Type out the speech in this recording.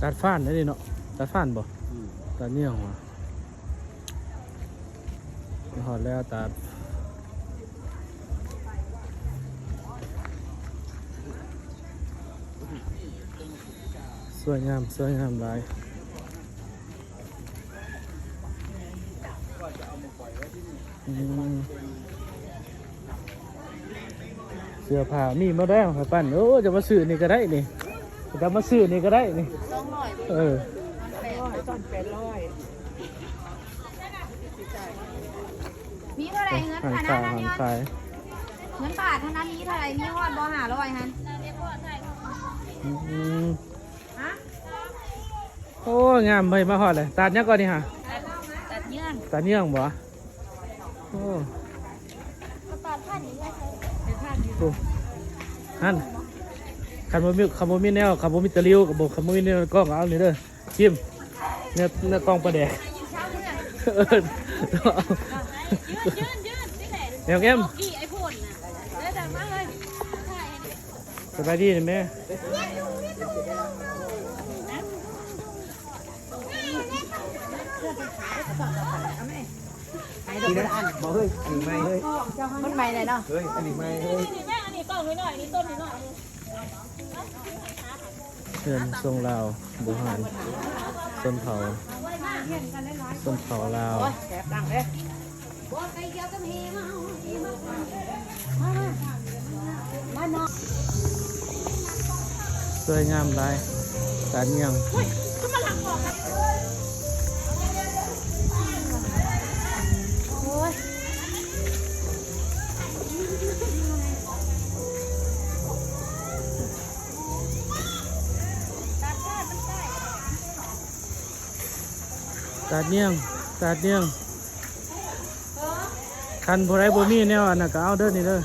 ตัดฟ้านได้ดิเนาะตัดฟ้านบ่ตัดเนี่ยหัวหอดแล้วตัดสวยงามหลายเสื้อผ้ามีมาได้ครับปั้นโอ้จะมาซื้อนี่ก็ได้นี่จะมาซื้อนี่ก็ได้นี่200เออต้น800มีเท่าไหร่เงิน หัน ค่ะ ขายหันขาย เงินบาทเท่านั้นนี้เท่าไหร่มีฮอดบ่500ฮันฮะโอ้งามไปมาหอดเลยตัดยังก่อนนี่ฮะตัดเยื่องบ่โอ้ตัดผ้าหนีไว้โอ้ฮั่นคันบ่มีแนวคันบ่มีตะลิ้วกับบ่คันบ่มีแนวกล้องเอานี่เด้อจิ้มเนี่ยกล้องประแดกเดี๋ยวแก้มสบายดีนะแม่ทีนั้นอันบอกเฮ้ยอันนี้ไม่เฮ้ย มันใหม่เลยเนาะเฮ้ยอันนี้ไม่เฮ้ย อันนี้กล่องหน่อยนี่ต้นหน่อย เชิญทรงลาวบุหารส้มเผาลาวแสบดังเลยมาเนาะสวยงามหลายตัดเงี้ยงตัดเนียงคันบ่ได้บ่มีแนวอันน่ะก็เอาเด้อนี่เด้อ